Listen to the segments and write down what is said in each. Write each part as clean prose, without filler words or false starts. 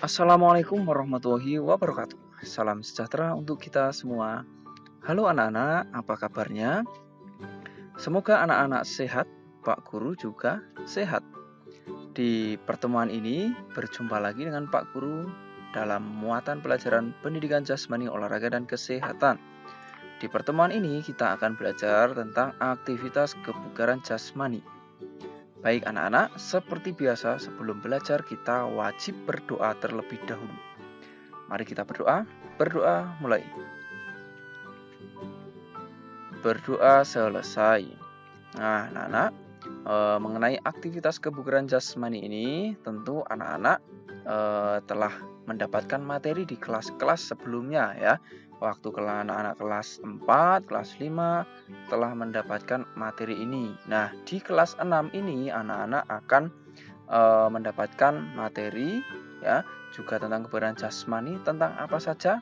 Assalamualaikum warahmatullahi wabarakatuh. Salam sejahtera untuk kita semua. Halo anak-anak, apa kabarnya? Semoga anak-anak sehat, Pak Guru juga sehat. Di pertemuan ini berjumpa lagi dengan Pak Guru dalam muatan pelajaran pendidikan jasmani, olahraga, dan kesehatan. Di pertemuan ini kita akan belajar tentang aktivitas kebugaran jasmani. Baik anak-anak, seperti biasa sebelum belajar kita wajib berdoa terlebih dahulu. Mari kita berdoa. Berdoa mulai. Berdoa selesai. Nah anak-anak, mengenai aktivitas kebugaran jasmani ini tentu anak-anak telah mendapatkan materi di kelas-kelas sebelumnya ya. Waktu anak-anak kelas 4, kelas 5 telah mendapatkan materi ini. Nah, di kelas 6 ini anak-anak akan mendapatkan materi ya, juga tentang kebugaran jasmani tentang apa saja.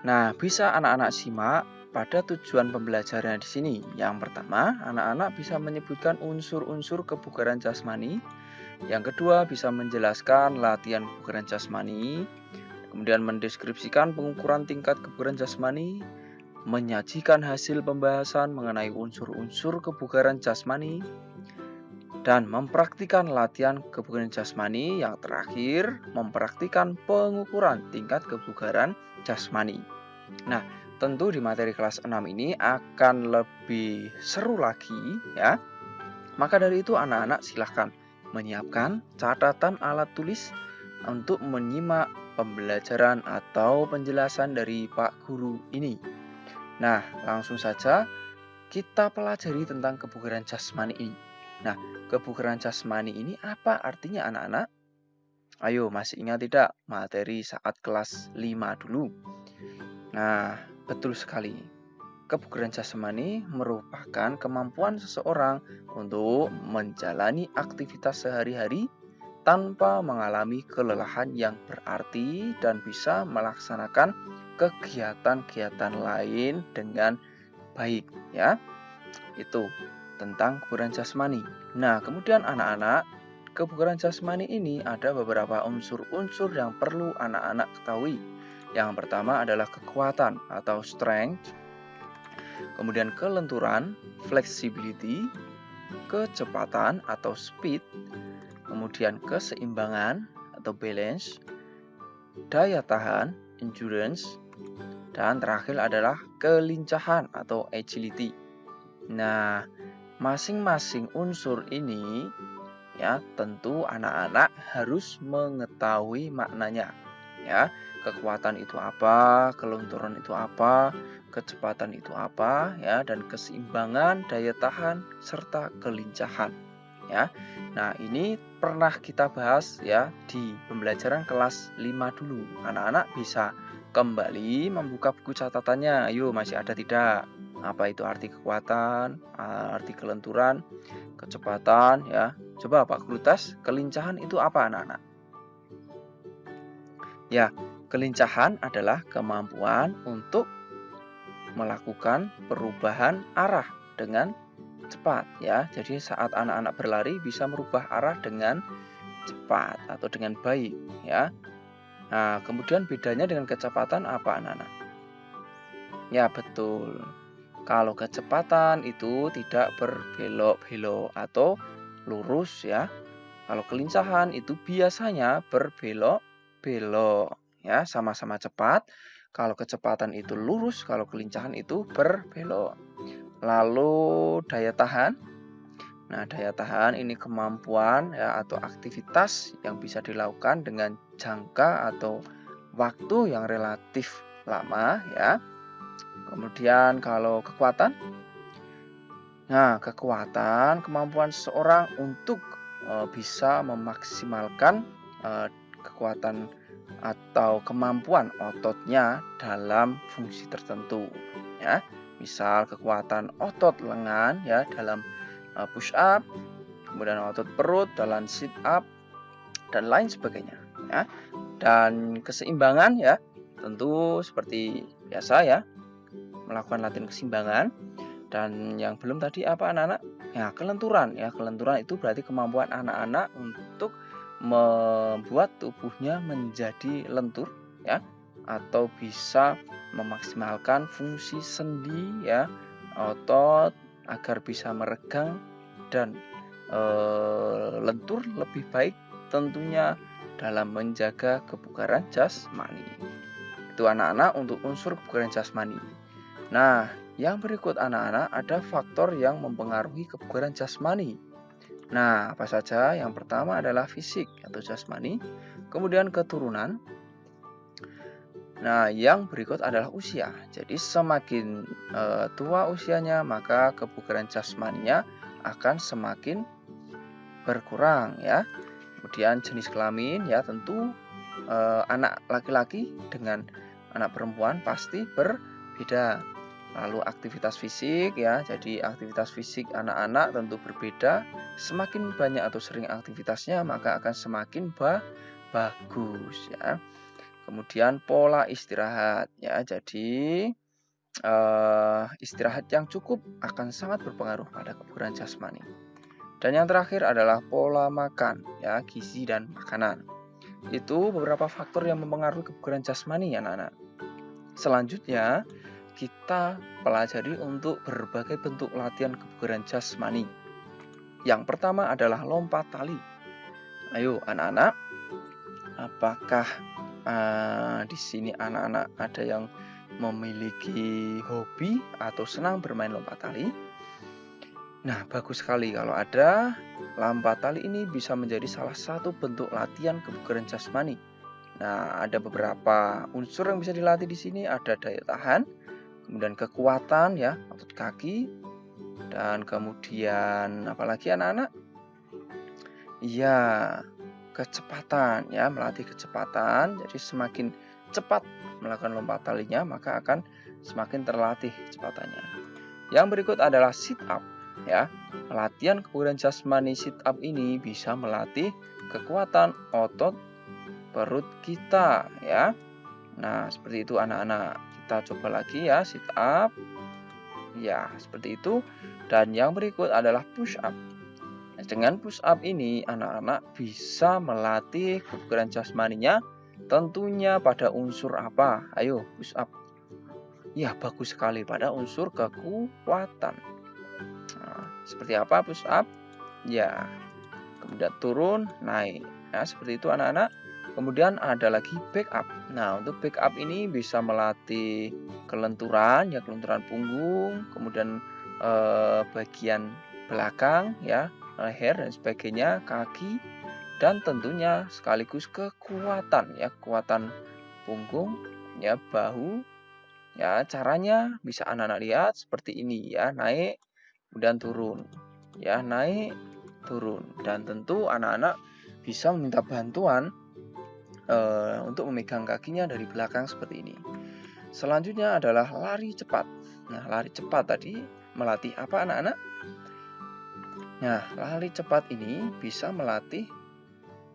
Nah, bisa anak-anak simak pada tujuan pembelajarannya di sini. Yang pertama, anak-anak bisa menyebutkan unsur-unsur kebugaran jasmani. Yang kedua, bisa menjelaskan latihan kebugaran jasmani. Kemudian mendeskripsikan pengukuran tingkat kebugaran jasmani, menyajikan hasil pembahasan mengenai unsur-unsur kebugaran jasmani, dan mempraktikkan latihan kebugaran jasmani. Yang terakhir, mempraktikkan pengukuran tingkat kebugaran jasmani. Nah, tentu di materi kelas 6 ini akan lebih seru lagi ya. Maka dari itu anak-anak silahkan menyiapkan catatan alat tulis untuk menyimak pembelajaran atau penjelasan dari Pak Guru ini. Nah, langsung saja kita pelajari tentang kebugaran jasmani ini. Nah, kebugaran jasmani ini apa artinya anak-anak? Ayo, masih ingat tidak materi saat kelas 5 dulu? Nah, betul sekali. Kebugaran jasmani merupakan kemampuan seseorang untuk menjalani aktivitas sehari-hari tanpa mengalami kelelahan yang berarti dan bisa melaksanakan kegiatan-kegiatan lain dengan baik ya. Itu tentang kebugaran jasmani. Nah, kemudian anak-anak, kebugaran jasmani ini ada beberapa unsur-unsur yang perlu anak-anak ketahui. Yang pertama adalah kekuatan atau strength, kemudian kelenturan, flexibility, kecepatan atau speed, kemudian keseimbangan atau balance, daya tahan, endurance, dan terakhir adalah kelincahan atau agility. Nah, masing-masing unsur ini ya tentu anak-anak harus mengetahui maknanya. Ya, kekuatan itu apa, kelenturan itu apa, kecepatan itu apa ya, dan keseimbangan, daya tahan serta kelincahan ya. Nah, ini pernah kita bahas ya di pembelajaran kelas 5 dulu. Anak-anak bisa kembali membuka buku catatannya. Ayo, masih ada tidak? Apa itu arti kekuatan, arti kelenturan, kecepatan ya. Coba Pak Guru tes, kelincahan itu apa anak-anak? Ya, kelincahan adalah kemampuan untuk melakukan perubahan arah dengan cepat ya. Jadi saat anak-anak berlari bisa merubah arah dengan cepat atau dengan baik ya. Nah, kemudian bedanya dengan kecepatan apa anak-anak? Ya, betul. Kalau kecepatan itu tidak berbelok-belok atau lurus ya. Kalau kelincahan itu biasanya berbelok-belok ya, sama-sama cepat. Kalau kecepatan itu lurus, kalau kelincahan itu berbelok. Lalu daya tahan. Nah, daya tahan ini kemampuan ya atau aktivitas yang bisa dilakukan dengan jangka atau waktu yang relatif lama ya. Kemudian kalau kekuatan, nah kekuatan kemampuan seseorang untuk bisa memaksimalkan kekuatan atau kemampuan ototnya dalam fungsi tertentu ya. Misal kekuatan otot lengan ya dalam push up, kemudian otot perut dalam sit up dan lain sebagainya ya. Dan keseimbangan ya tentu seperti biasa ya, melakukan latihan keseimbangan. Dan yang belum tadi apa anak-anak? Ya, kelenturan ya. Kelenturan itu berarti kemampuan anak-anak untuk membuat tubuhnya menjadi lentur ya, atau bisa memaksimalkan fungsi sendi ya, otot agar bisa meregang dan lentur lebih baik tentunya dalam menjaga kebugaran jasmani. Itu anak-anak untuk unsur kebugaran jasmani. Nah, yang berikut anak-anak ada faktor yang mempengaruhi kebugaran jasmani. Nah, apa saja? Yang pertama adalah fisik atau jasmani, kemudian keturunan. Nah, yang berikut adalah usia. Jadi semakin tua usianya, maka kebugaran jasmaninya akan semakin berkurang ya. Kemudian jenis kelamin ya, tentu anak laki-laki dengan anak perempuan pasti berbeda. Lalu aktivitas fisik ya, jadi aktivitas fisik anak-anak tentu berbeda. Semakin banyak atau sering aktivitasnya, maka akan semakin bagus ya. Kemudian pola istirahat ya, jadi istirahat yang cukup akan sangat berpengaruh pada kebugaran jasmani. Dan yang terakhir adalah pola makan ya, gizi dan makanan. Itu beberapa faktor yang mempengaruhi kebugaran jasmani ya anak-anak. Selanjutnya kita pelajari untuk berbagai bentuk latihan kebugaran jasmani. Yang pertama adalah lompat tali. Ayo anak-anak, apakah di sini anak-anak ada yang memiliki hobi atau senang bermain lompat tali? Nah, bagus sekali kalau ada. Lompat tali ini bisa menjadi salah satu bentuk latihan kebugaran jasmani. Nah, ada beberapa unsur yang bisa dilatih di sini. Ada daya tahan, kemudian kekuatan ya, otot kaki, dan kemudian apalagi anak-anak? Iya, kecepatan ya, melatih kecepatan. Jadi semakin cepat melakukan lompat talinya, maka akan semakin terlatih kecepatannya. Yang berikut adalah sit up ya. Latihan kebugaran jasmani sit up ini bisa melatih kekuatan otot perut kita ya. Nah, seperti itu anak-anak. Kita coba lagi ya, sit up. Ya, seperti itu. Dan yang berikut adalah push up. Dengan push up ini anak-anak bisa melatih kebugaran jasmaninya tentunya pada unsur apa? Ayo push up. Ya, bagus sekali pada unsur kekuatan. Nah, seperti apa push up? Ya, kemudian turun, naik. Nah, seperti itu anak-anak. Kemudian ada lagi back up. Nah, untuk back up ini bisa melatih kelenturan, ya kelenturan punggung, kemudian bagian belakang, ya leher dan sebagainya, kaki, dan tentunya sekaligus kekuatan, ya kekuatan punggung, ya bahu. Ya, caranya bisa anak-anak lihat seperti ini ya, naik kemudian turun. Ya, naik, turun. Dan tentu anak-anak bisa meminta bantuan untuk memegang kakinya dari belakang seperti ini. Selanjutnya adalah lari cepat. Nah, lari cepat tadi melatih apa anak-anak? Nah, lari cepat ini bisa melatih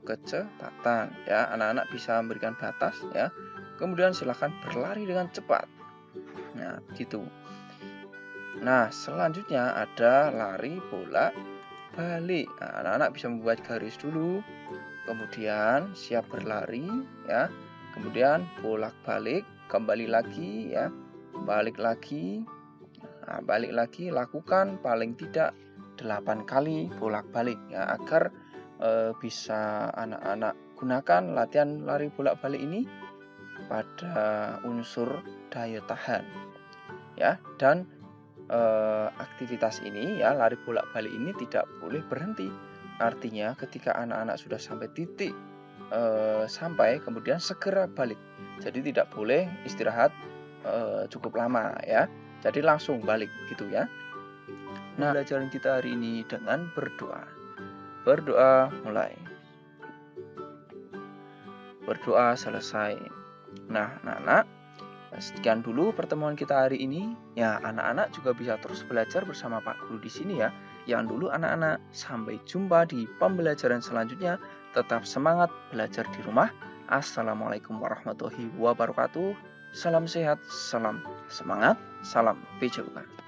kecepatan ya. Anak-anak bisa memberikan batas ya. Kemudian silakan berlari dengan cepat. Nah, begitu. Nah, selanjutnya ada lari bolak balik. Nah, anak-anak bisa membuat garis dulu. Kemudian siap berlari ya. Kemudian bolak-balik, kembali lagi ya. Balik lagi. Nah, balik lagi, lakukan paling tidak 8 kali bolak-balik ya, agar bisa anak-anak gunakan latihan lari bolak-balik ini pada unsur daya tahan ya. Dan aktivitas ini ya, lari bolak-balik ini tidak boleh berhenti. Artinya ketika anak-anak sudah sampai titik sampai, kemudian segera balik. Jadi tidak boleh istirahat cukup lama ya. Jadi langsung balik gitu ya. Nah, pelajaran kita hari ini dengan berdoa. Berdoa mulai. Berdoa selesai. Nah, anak-anak, sekian dulu pertemuan kita hari ini. Ya, anak-anak juga bisa terus belajar bersama Pak Guru di sini ya. Yang dulu anak-anak, sampai jumpa di pembelajaran selanjutnya. Tetap semangat belajar di rumah. Assalamualaikum warahmatullahi wabarakatuh. Salam sehat, salam semangat, salam PJUK.